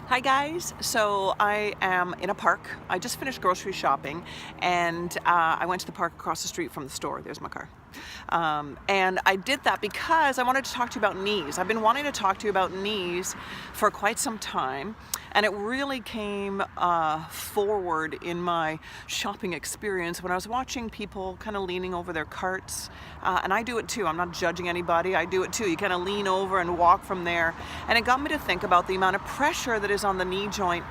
Hi guys, so I am in a park. I just finished grocery shopping and I went to the park across the street from the store. There's my car. And I did that because I wanted to talk to you about knees. I've been wanting to talk to you about knees for quite some time, and it really came forward in my shopping experience when I was watching people kind of leaning over their carts. And I do it too. I'm not judging anybody. I do it too. You kind of lean over and walk from there. And it got me to think about the amount of pressure that is on the knee joint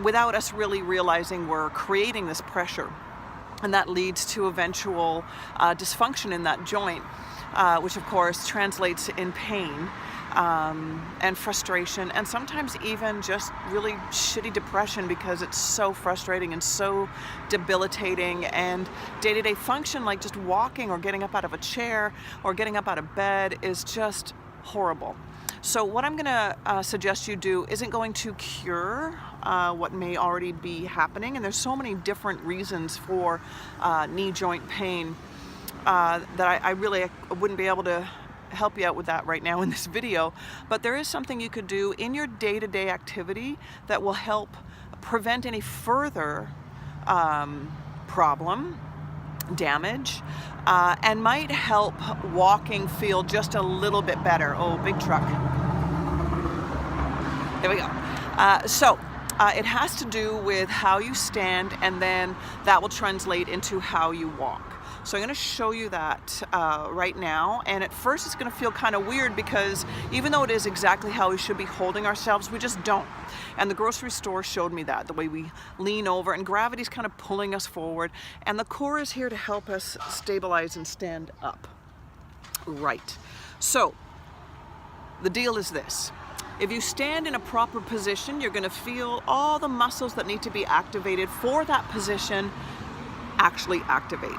without us really realizing we're creating this pressure. And that leads to eventual dysfunction in that joint, which of course translates in pain and frustration, and sometimes even just really shitty depression, because it's so frustrating and so debilitating, and day-to-day function like just walking or getting up out of a chair or getting up out of bed is just horrible. So what I'm going to suggest you do isn't going to cure what may already be happening, and there's so many different reasons for knee joint pain that I really wouldn't be able to help you out with that right now in this video. But there is something you could do in your day-to-day activity that will help prevent any further problem, damage, and might help walking feel just a little bit better. Oh, big truck. There we go. It has to do with how you stand, and then that will translate into how you walk. So I'm going to show you that right now, and at first it's going to feel kind of weird because even though it is exactly how we should be holding ourselves, we just don't. And the grocery store showed me that, the way we lean over, and gravity's kind of pulling us forward, and the core is here to help us stabilize and stand up. Right. So the deal is this. If you stand in a proper position, you're going to feel all the muscles that need to be activated for that position actually activate.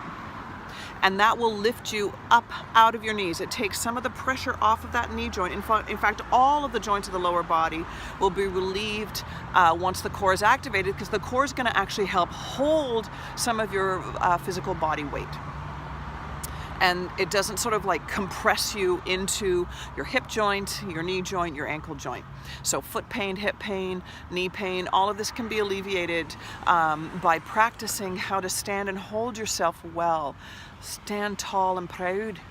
And that will lift you up out of your knees. It takes some of the pressure off of that knee joint. In fact, all of the joints of the lower body will be relieved once the core is activated, because the core is going to actually help hold some of your physical body weight. And it doesn't sort of like compress you into your hip joint, your knee joint, your ankle joint. So foot pain, hip pain, knee pain, all of this can be alleviated by practicing how to stand and hold yourself well. Stand tall and proud.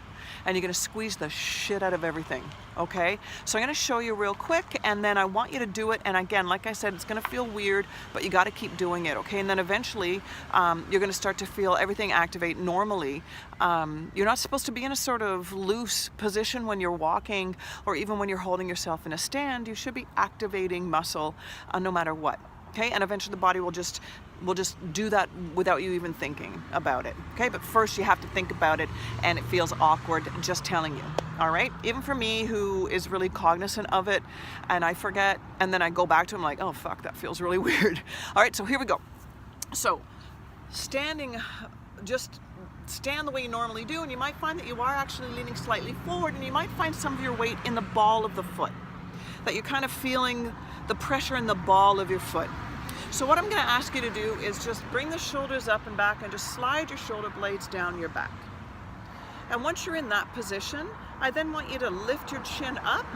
And you're going to squeeze the shit out of everything, okay? So I'm going to show you real quick, and then I want you to do it. And again, like I said, it's going to feel weird, but you got to keep doing it, okay? And then eventually you're going to start to feel everything activate normally. You're not supposed to be in a sort of loose position when you're walking, or even when you're holding yourself in a stand. You should be activating muscle no matter what. Okay, and eventually the body will just do that without you even thinking about it. Okay, but first you have to think about it, and it feels awkward just telling you. All right, even for me, who is really cognizant of it, and I forget, and then I go back to it, I'm like, oh fuck, that feels really weird. All right, so here we go. So standing, just stand the way you normally do, and you might find that you are actually leaning slightly forward, and you might find some of your weight in the ball of the foot, that you're kind of feeling the pressure in the ball of your foot. So what I'm going to ask you to do is just bring the shoulders up and back, and just slide your shoulder blades down your back. And once you're in that position, I then want you to lift your chin up,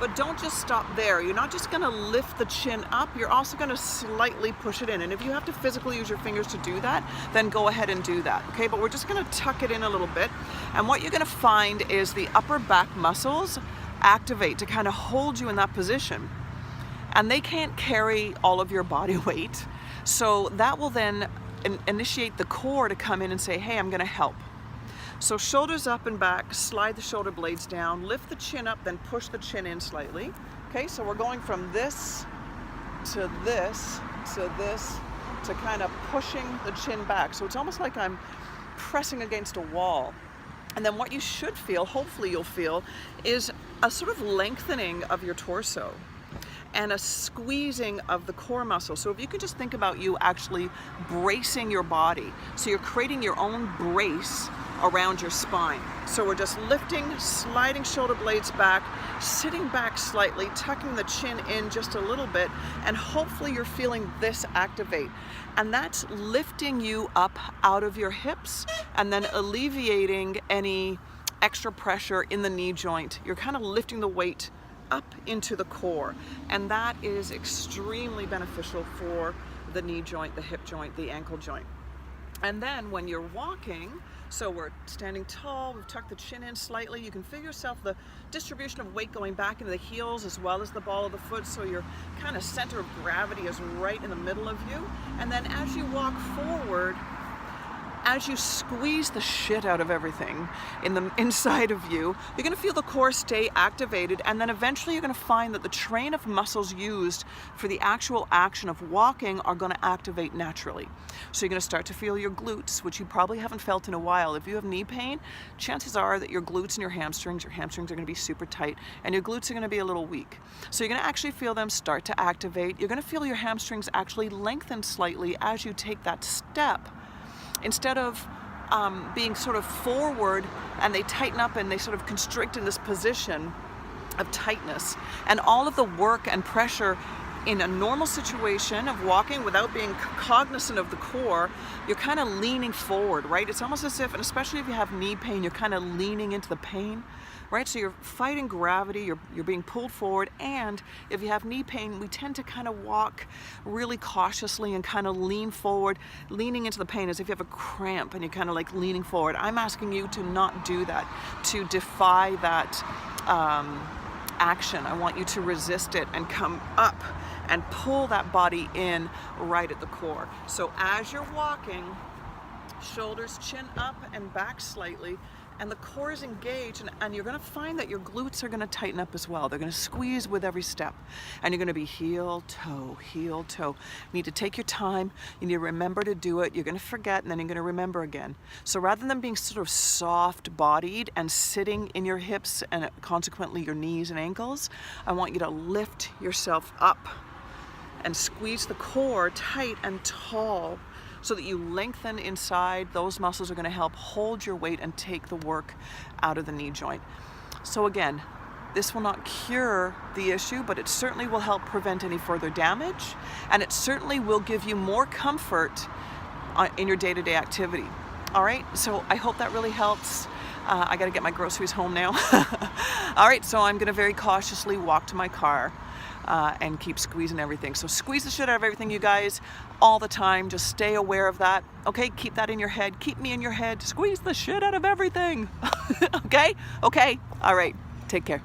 but don't just stop there. You're not just going to lift the chin up, you're also going to slightly push it in. And if you have to physically use your fingers to do that, then go ahead and do that, okay? But we're just going to tuck it in a little bit. And what you're going to find is the upper back muscles activate to kind of hold you in that position. And they can't carry all of your body weight. So that will then initiate the core to come in and say, hey, I'm going to help. So shoulders up and back, slide the shoulder blades down, lift the chin up, then push the chin in slightly. Okay, so we're going from this to this to this to kind of pushing the chin back. So it's almost like I'm pressing against a wall. And then what you should feel, hopefully you'll feel, is a sort of lengthening of your torso and a squeezing of the core muscle. So if you can just think about you actually bracing your body. So you're creating your own brace around your spine. So we're just lifting, sliding shoulder blades back, sitting back slightly, tucking the chin in just a little bit, and hopefully you're feeling this activate. And that's lifting you up out of your hips and then alleviating any extra pressure in the knee joint. You're kind of lifting the weight up into the core, and that is extremely beneficial for the knee joint, the hip joint, the ankle joint. And then when you're walking, so we're standing tall, we've tucked the chin in slightly, you can feel yourself the distribution of weight going back into the heels as well as the ball of the foot, so your kind of center of gravity is right in the middle of you. And then as you walk forward, as you squeeze the shit out of everything in the inside of you, you're going to feel the core stay activated, and then eventually you're going to find that the train of muscles used for the actual action of walking are going to activate naturally. So you're going to start to feel your glutes, which you probably haven't felt in a while. If you have knee pain, chances are that your glutes and your hamstrings are going to be super tight, and your glutes are going to be a little weak. So you're going to actually feel them start to activate. You're going to feel your hamstrings actually lengthen slightly as you take that step. Instead of being sort of forward and they tighten up and they sort of constrict in this position of tightness, and all of the work and pressure in a normal situation of walking without being cognizant of the core, you're kind of leaning forward, right? It's almost as if, and especially if you have knee pain, you're kind of leaning into the pain, right? So you're fighting gravity, you're being pulled forward, and if you have knee pain, we tend to kind of walk really cautiously and kind of lean forward, leaning into the pain as if you have a cramp and you're kind of like leaning forward. I'm asking you to not do that, to defy that action. I want you to resist it and come up and pull that body in right at the core. So as you're walking, shoulders chin up and back slightly, and the core is engaged, and you're going to find that your glutes are going to tighten up as well. They're going to squeeze with every step, and you're going to be heel, toe, heel, toe. You need to take your time. You need to remember to do it. You're going to forget, and then you're going to remember again. So rather than being sort of soft-bodied and sitting in your hips and consequently your knees and ankles, I want you to lift yourself up and squeeze the core tight and tall, so that you lengthen inside. Those muscles are going to help hold your weight and take the work out of the knee joint. So again, this will not cure the issue, but it certainly will help prevent any further damage, and it certainly will give you more comfort in your day-to-day activity. All right, so I hope that really helps. I got to get my groceries home now. All right, so I'm going to very cautiously walk to my car and keep squeezing everything. So squeeze the shit out of everything, you guys, all the time. Just stay aware of that. Okay, keep that in your head. Keep me in your head. Squeeze the shit out of everything. Okay? Okay. All right. Take care.